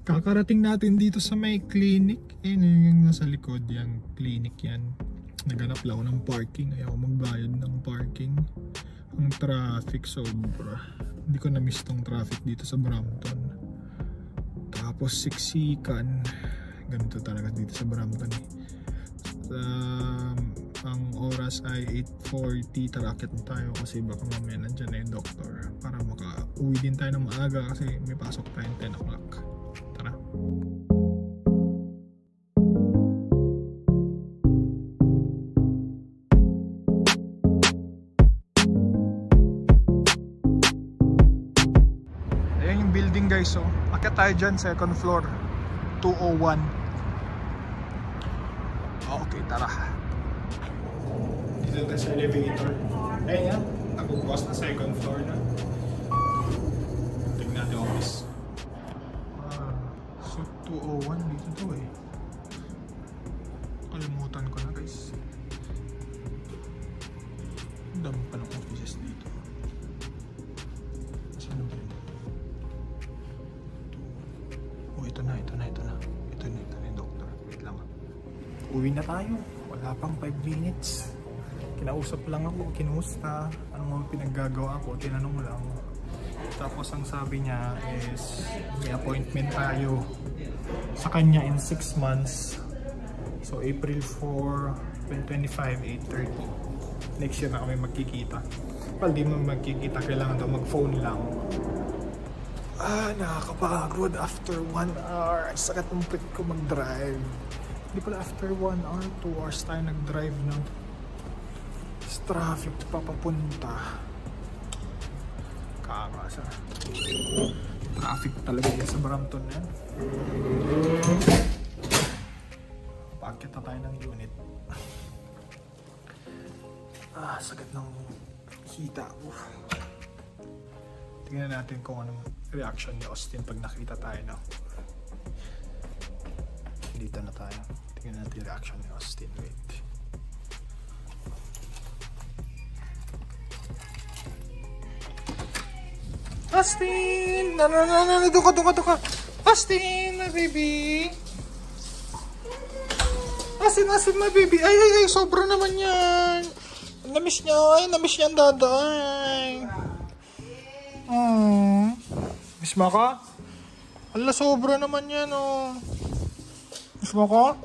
Kakarating natin dito sa may clinic. Yung nasa likod yung clinic yan. Naghanap lang ako ng parking. Ayaw magbayad ng parking. Ang traffic sobra. Hindi ko na-miss tong traffic dito sa Brampton. Tapos siksikan. Ganito talaga dito sa Brampton eh. Ang oras ay 8:40. Tarakit na tayo kasi baka mamaya nandyan na yung doktor. Para maka-uwi din tayo ng maaga kasi may pasok tayong 10 o'clock. Tara. Ayan yung building guys, so akit tayo dyan, second floor, 201. Okay, tara. Dito tayo sa elevator. Ayan yan, nagbubukas na second floor na. Tignan natin office. So 201 dito to eh. Kalimutan ko na guys. Ang dami pa ng offices dito. Saan ba yun? Oh, ito na yung doctor. Wait lang. Uwi na tayo. Wala pang 5 minutes. Kinausap lang ako, kinusta, ano mga pinaggagawa ko, tinanong lang. Tapos ang sabi niya is may appointment tayo sa kanya in 6 months. So April 4, 2025, 8:30. Next year na kami magkikita. Well, di mo magkikita, kailangan daw mag-phone lang. Nakakapagod after 1 hour. Ang sakit ng pit ko mag-drive. Hindi pala after 1 hour, 2 hours tayo nag-drive na. Traffic papapunta. Kakasa. Traffic talaga yan sa Brampton yan. Pagkit na tayo ng unit. Sakit ng hita. Tingnan natin kung anong reaction ni Austin pag nakita tayo na. Dito na tayo. Tingnan natin yung reaction ni Austin. Wait. Austin! Duka. Austin, my baby! Austin, my baby! Ay, sobra naman yan! Namiss niya ang daday! Miss mo ka? Ala, sobra naman yan, oh! Miss mo ka?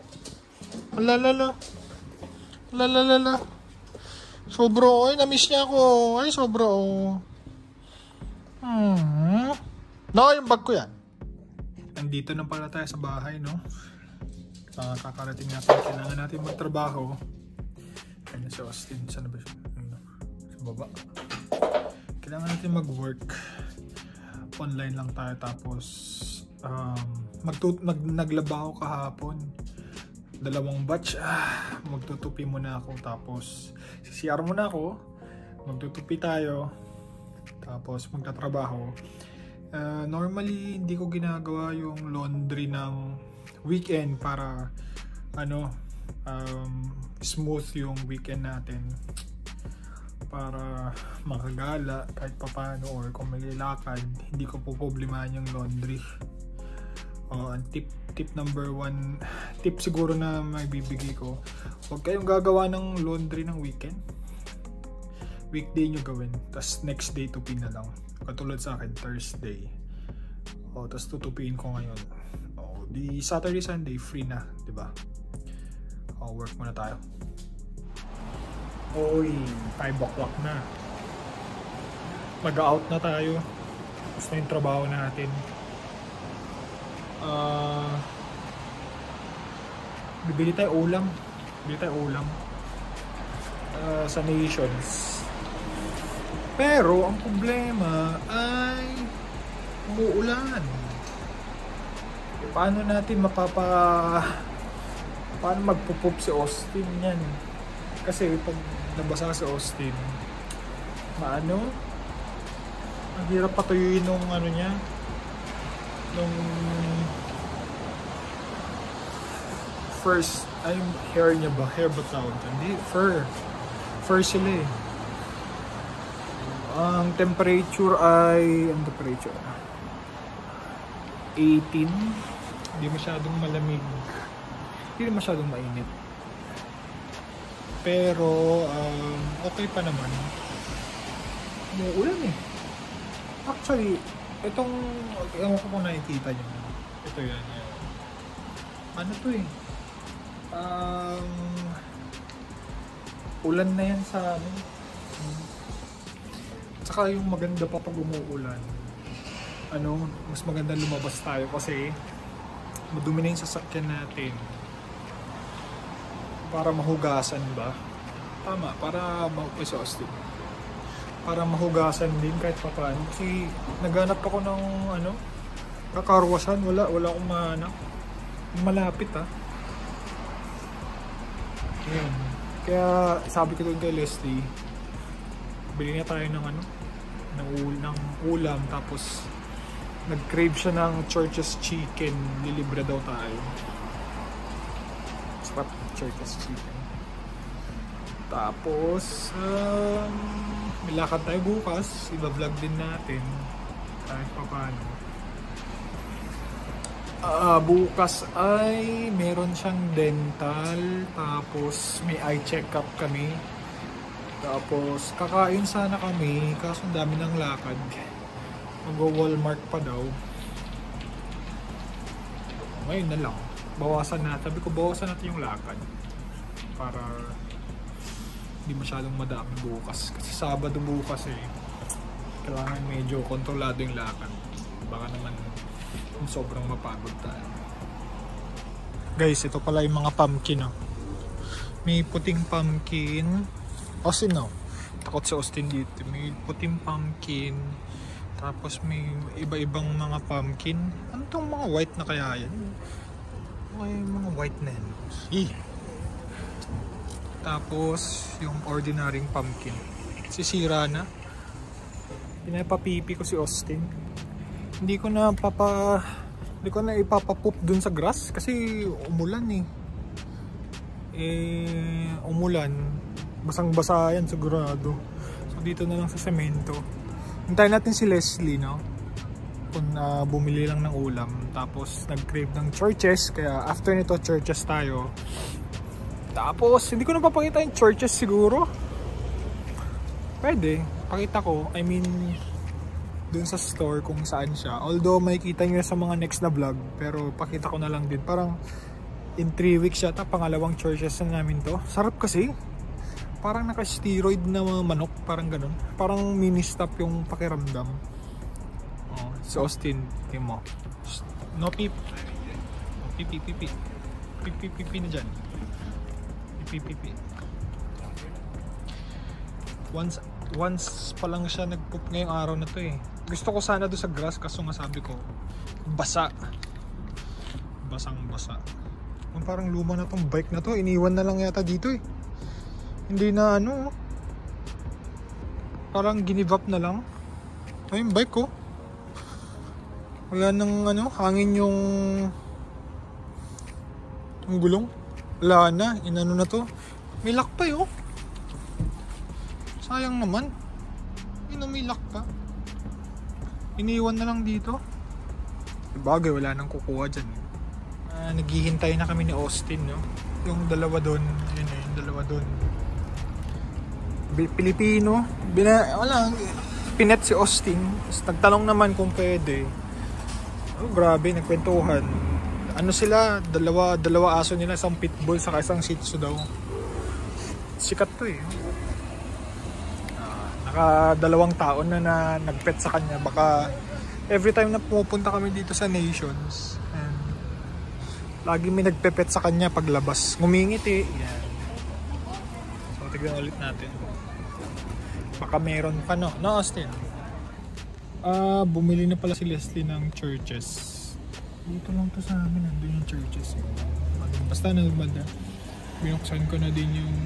Ala. Sobra, ay, namiss niya ako! Ay, sobra, oh! No, yung bag ko yan. Nandito na pala tayo sa bahay, no? Kakarating natin. Kailangan natin magtrabaho. Ayun si Austin. Saan na ba siya? Sa baba. Kailangan natin mag-work. Online lang tayo. Tapos naglaba ako kahapon. 2 batch. Magtutupi muna ako. Tapos CCR muna ako. Magtutupi tayo. Tapos magtatrabaho. Normally hindi ko ginagawa yung laundry ng weekend para smooth yung weekend natin, para makagala kahit papano, or kung malilakad hindi ko po problemahan yung laundry. Ang tip number 1, tip siguro na may bibigay ko, huwag kayong gagawa ng laundry ng weekend. Weekday nyo gawin, tas next day tupin na lang. Katulad sa akin, Thursday. Tas tutupiin ko ngayon. Di Saturday, Sunday, free na, diba? Work muna tayo. Oy, 5 o'clock na. Mag-out na tayo. Tapos na yung trabaho natin. Bibili tayo ulam. Sa Nations. Pero ang problema ay umuulan. Paano natin paano magpupup si Austin yan? Kasi pag nabasa si Austin, ang hirap patuyuin nung niya, nung first, hair niya ba? Hair ba tawag? Hindi, fur sila eh. Ang temperature ay, 18. Hindi masyadong malamig. Hindi masyadong mainit. Pero okay pa naman. Umuulan eh. Actually, itong, ewan ko kung nakikita nyo. Ito yan. Ano to eh? Ulan na yan sa amin. Tsaka yung maganda pa pag umuulan. Mas maganda lumabas tayo kasi madumi na yung sasakyan natin. Para mahugasan ba? Tama, para Austin. Para mahugasan din kahit paano. Kasi naghanap ako ng kakarwasan. Wala akong mahanap. Malapit Ayan. Kaya sabi ko doon kay Leslie, bili na tayo ng ng ulam, tapos nag-crave siya ng Church's Chicken. Lilibre daw tayo. Sarap Church's Chicken. Tapos may lakad tayo bukas. Iba-vlog din natin kahit pa paano. Bukas ay meron siyang dental, tapos may eye check-up kami, tapos kakain sana kami kaso dami ng lakad. Mag-Walmart pa daw. Ngayon na lang, bawasan na. Sabi ko bawasan natin yung lakad para hindi masyadong madami bukas, kasi Sabado bukas kailangan medyo kontrolado yung lakad, baka naman sobrang mapagod tayo. Guys, ito pala yung mga pumpkin May puting pumpkin. Austin takot si Austin dito. May puting pumpkin. Tapos may iba-ibang mga pumpkin. Ano tong mga white na kaya yan? May mga white na yan. Tapos yung ordinary pumpkin. Sisira na. Pinapapipi ko si Austin. Hindi ko na ipapapoop dun sa grass kasi umulan umulan, basang-basa yan sigurado. So dito na lang sa semento. Hintayin natin si Leslie kung bumili lang ng ulam, tapos nag-crave ng Church's, kaya after nito Church's tayo. Tapos hindi ko na papakita yung Church's siguro. Pwede pakita ko, dun sa store kung saan siya. Although makikita nyo sa mga next na vlog, pero pakita ko na lang din. Parang in 3 weeks yata, pangalawang Church's na namin to. Sarap kasi. Parang naka-steroid na mga manok, parang ganun. Parang mini-stop yung pakiramdam. Si Austin, mo. No peep. Pipi. Pipi na dyan. Pipi. Once pa lang siya nag-poop ngayong araw na to Gusto ko sana doon sa grass, kaso nga sabi ko basang-basa. Parang luma na tong bike na to, iniwan na lang yata dito hindi na parang ginive up na lang. Yung bike ko wala nang hangin yung gulong, wala na, inano na to. May lock pa sayang naman. May lock pa. Iniwan na lang dito. Bagay, wala nang kukuha dyan. Naghihintay na kami ni Austin yung dalawa doon. Yung dalawa doon. Pilipino. Pinet si Austin. Tapos nagtanong naman kung pwede. Grabe, nagkwentuhan. Sila, dalawa aso nila, isang pitbull saka isang shih tzu daw. Sikat to naka 2 taon na nagpet sa kanya. Baka every time na pupunta kami dito sa Nations, lagi may nagpepet sa kanya paglabas. Ngumingiti. Yan. So tignan ulit natin. Baka meron pa Austin. Bumili na pala si Leslie ng Church's. Dito lang to sa amin. Nandun yung Church's. Basta nagmanda. Binuksan ko na din yung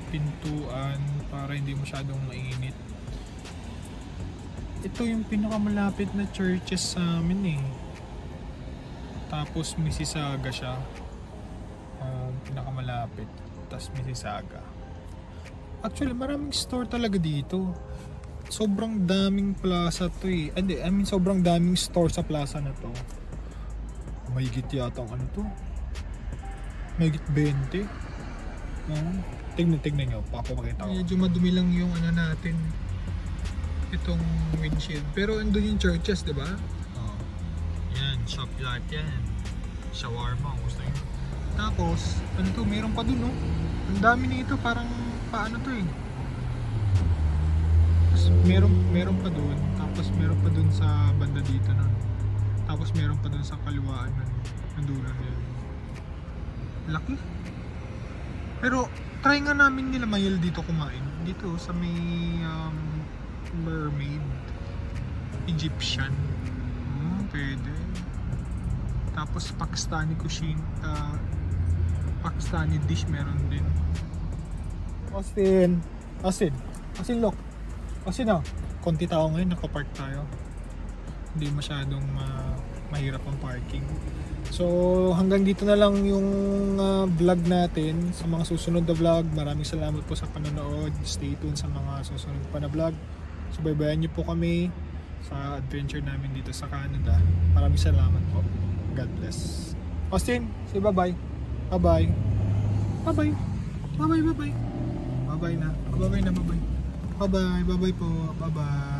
pintuan para hindi masyadong mainit. Ito yung pinakamalapit na Church's sa amin Tapos Mississauga siya. Pinakamalapit. Tapos Mississauga. Actually, maraming store talaga dito. Sobrang daming plaza to sobrang daming store sa plaza na to. Mahigit yata ang ano to. Mahigit 20. Tignan nyo, papapakita ko. Medyo madumi lang yung ano natin, itong windshield. Pero andun yung churches, di ba? Yan, shop lot yan. Shawarma, gusto nyo. Tapos, ano to, meron pa dun, no? Ang dami nito, parang paano to eh. Tapos, meron pa dun. Tapos, meron pa dun sa banda dito, no? Tapos, meron pa dun sa kaliwaan, no? Nandulan na yun. Laki. Pero, try nga namin nila Mayel dito kumain. Dito, sa may mermaid. Egyptian. Pwede. Tapos Pakistani cuisine, Pakistani dish meron din. Austin, look. Austin na. Konti tao ngayon, nakapark tayo. Hindi masyadong mahirap ang parking. So hanggang dito na lang yung vlog natin. Sa mga susunod na vlog, maraming salamat po sa panonood. Stay tuned sa mga susunod pa na vlog. Subaybayan niyo po kami sa adventure namin dito sa Canada. Maraming salamat po. God bless. Austin, say bye-bye. Bye-bye. Bye-bye. Bye-bye, bye-bye. Bye-bye na. Bye-bye na, bye-bye. Bye-bye, bye-bye po. Bye-bye.